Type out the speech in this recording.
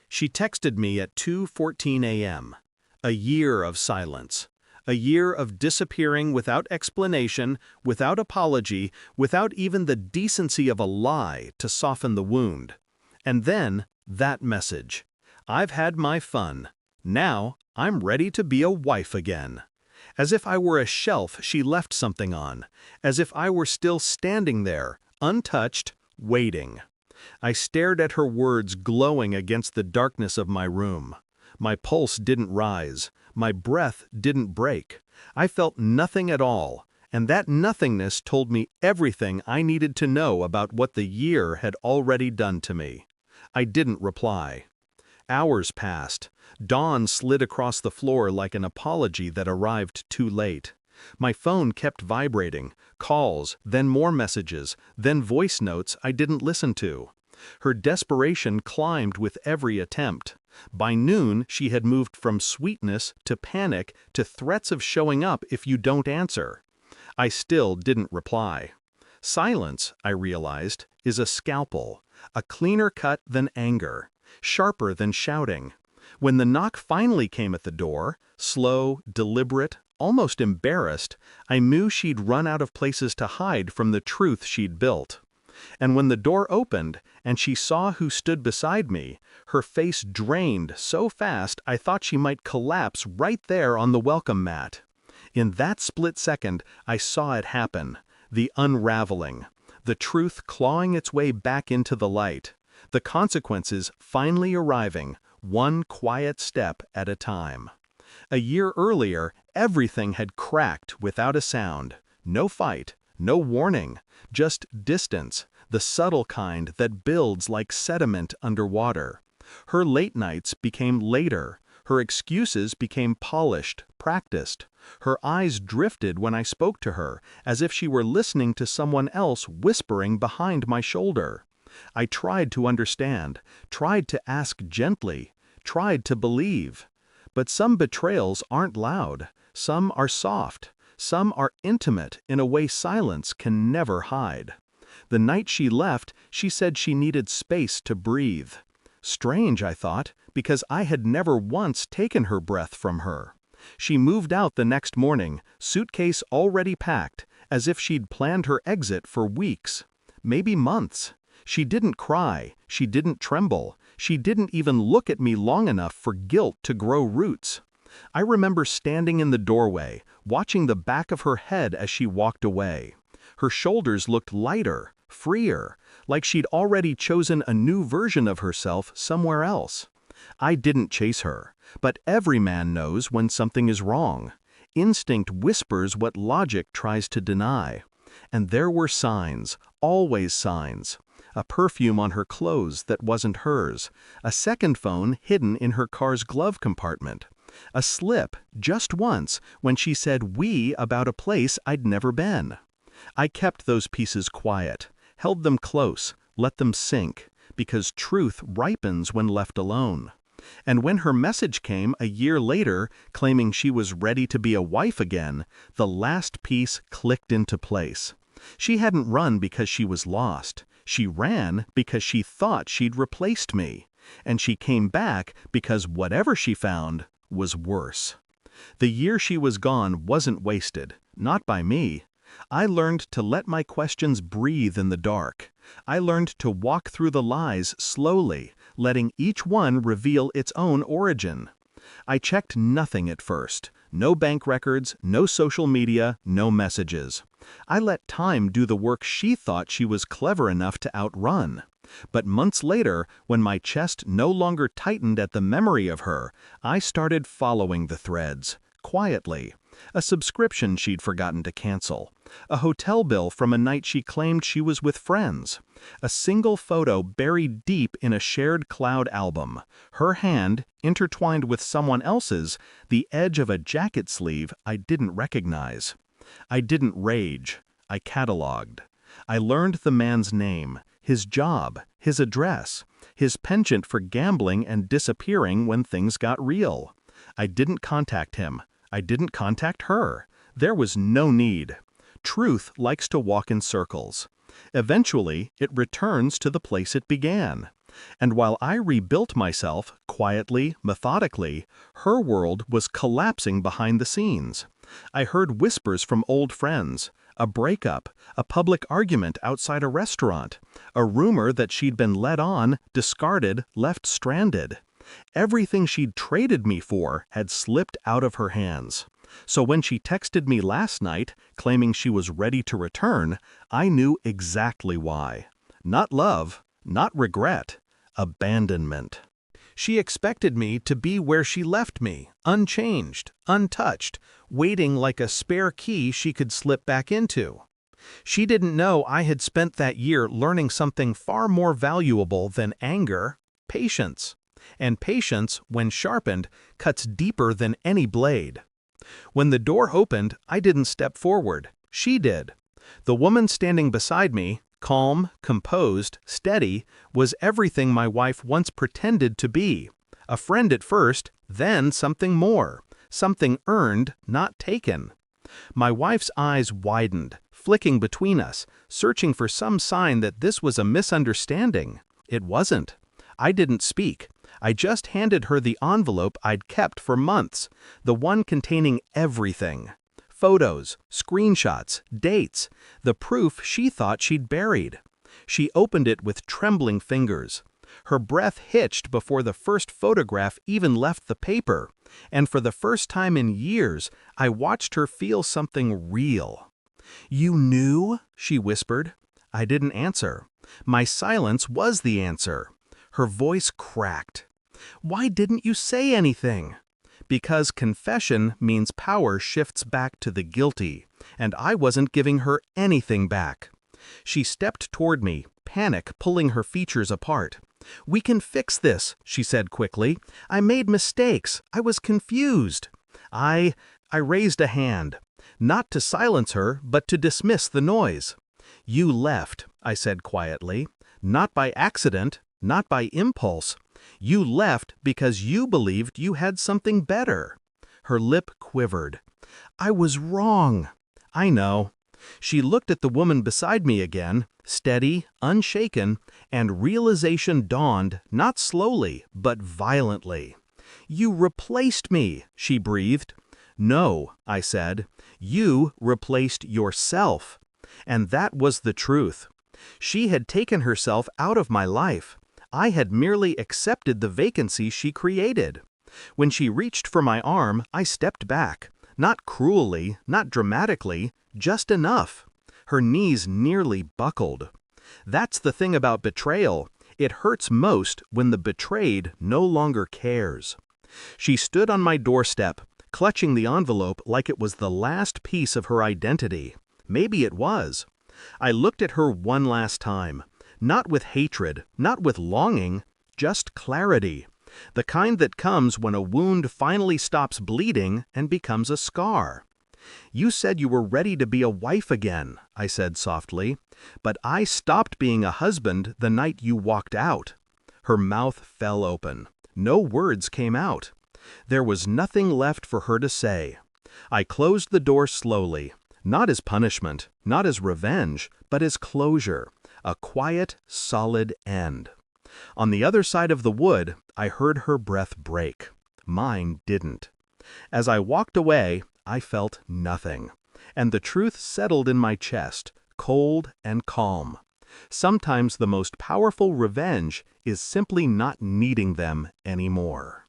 She texted me at 2:14 a.m. A year of silence. A year of disappearing without explanation, without apology, without even the decency of a lie to soften the wound. And then, that message. I've had my fun. Now, I'm ready to be a wife again. As if I were a shelf she left something on. As if I were still standing there, untouched, waiting. I stared at her words glowing against the darkness of my room. My pulse didn't rise. My breath didn't break. I felt nothing at all, and that nothingness told me everything I needed to know about what the year had already done to me. I didn't reply. Hours passed. Dawn slid across the floor like an apology that arrived too late. My phone kept vibrating, calls, then more messages, then voice notes I didn't listen to. Her desperation climbed with every attempt. By noon, she had moved from sweetness to panic to threats of showing up if you don't answer. I still didn't reply. Silence, I realized, is a scalpel, a cleaner cut than anger, sharper than shouting. When the knock finally came at the door, slow, deliberate, almost embarrassed, I knew she'd run out of places to hide from the truth she'd built. And when the door opened, and she saw who stood beside me, her face drained so fast I thought she might collapse right there on the welcome mat. In that split second, I saw it happen, the unraveling, the truth clawing its way back into the light, the consequences finally arriving, one quiet step at a time. A year earlier, everything had cracked without a sound. No fight, no warning, just distance, the subtle kind that builds like sediment underwater. Her late nights became later. Her excuses became polished, practiced. Her eyes drifted when I spoke to her, as if she were listening to someone else whispering behind my shoulder. I tried to understand, tried to ask gently, tried to believe. But some betrayals aren't loud, some are soft, some are intimate in a way silence can never hide. The night she left, she said she needed space to breathe. Strange, I thought, because I had never once taken her breath from her. She moved out the next morning, suitcase already packed, as if she'd planned her exit for weeks, maybe months. She didn't cry, she didn't tremble, she didn't even look at me long enough for guilt to grow roots. I remember standing in the doorway, watching the back of her head as she walked away. Her shoulders looked lighter, freer, like she'd already chosen a new version of herself somewhere else. I didn't chase her, but every man knows when something is wrong. Instinct whispers what logic tries to deny. And there were signs, always signs. A perfume on her clothes that wasn't hers, a second phone hidden in her car's glove compartment, a slip, just once, when she said "we" about a place I'd never been. I kept those pieces quiet, held them close, let them sink, because truth ripens when left alone. And when her message came a year later, claiming she was ready to be a wife again, the last piece clicked into place. She hadn't run because she was lost. She ran because she thought she'd replaced me. And she came back because whatever she found was worse. The year she was gone wasn't wasted, not by me. I learned to let my questions breathe in the dark. I learned to walk through the lies slowly, letting each one reveal its own origin. I checked nothing at first. No bank records, no social media, no messages. I let time do the work she thought she was clever enough to outrun. But months later, when my chest no longer tightened at the memory of her, I started following the threads, quietly. A subscription she'd forgotten to cancel. A hotel bill from a night she claimed she was with friends. A single photo buried deep in a shared cloud album. Her hand, intertwined with someone else's, the edge of a jacket sleeve I didn't recognize. I didn't rage. I cataloged. I learned the man's name, his job, his address, his penchant for gambling and disappearing when things got real. I didn't contact him. I didn't contact her. There was no need. Truth likes to walk in circles. Eventually, it returns to the place it began. And while I rebuilt myself, quietly, methodically, her world was collapsing behind the scenes. I heard whispers from old friends, a breakup, a public argument outside a restaurant, a rumor that she'd been led on, discarded, left stranded. Everything she'd traded me for had slipped out of her hands. So when she texted me last night, claiming she was ready to return, I knew exactly why. Not love, not regret, abandonment. She expected me to be where she left me, unchanged, untouched, waiting like a spare key she could slip back into. She didn't know I had spent that year learning something far more valuable than anger, patience. And patience, when sharpened, cuts deeper than any blade. When the door opened, I didn't step forward. She did. The woman standing beside me, calm, composed, steady, was everything my wife once pretended to be. A friend at first, then something more. Something earned, not taken. My wife's eyes widened, flicking between us, searching for some sign that this was a misunderstanding. It wasn't. I didn't speak. I just handed her the envelope I'd kept for months, the one containing everything. Photos, screenshots, dates, the proof she thought she'd buried. She opened it with trembling fingers. Her breath hitched before the first photograph even left the paper, and for the first time in years, I watched her feel something real. "You knew?" she whispered. I didn't answer. My silence was the answer. Her voice cracked. "Why didn't you say anything?" Because confession means power shifts back to the guilty, and I wasn't giving her anything back. She stepped toward me, panic pulling her features apart. "We can fix this," she said quickly. "I made mistakes. I was confused." I raised a hand, not to silence her, but to dismiss the noise. "You left," I said quietly, "not by accident, not by impulse. You left because you believed you had something better." Her lip quivered. "I was wrong." "I know." She looked at the woman beside me again, steady, unshaken, and realization dawned, not slowly, but violently. "You replaced me," she breathed. "No," I said. "You replaced yourself." And that was the truth. She had taken herself out of my life. I had merely accepted the vacancy she created. When she reached for my arm, I stepped back. Not cruelly, not dramatically, just enough. Her knees nearly buckled. That's the thing about betrayal. It hurts most when the betrayed no longer cares. She stood on my doorstep, clutching the envelope like it was the last piece of her identity. Maybe it was. I looked at her one last time. Not with hatred, not with longing, just clarity. The kind that comes when a wound finally stops bleeding and becomes a scar. "You said you were ready to be a wife again," I said softly, "but I stopped being a husband the night you walked out." Her mouth fell open. No words came out. There was nothing left for her to say. I closed the door slowly, not as punishment, not as revenge, but as closure. A quiet, solid end. On the other side of the wood, I heard her breath break. Mine didn't. As I walked away, I felt nothing. And the truth settled in my chest, cold and calm. Sometimes the most powerful revenge is simply not needing them anymore.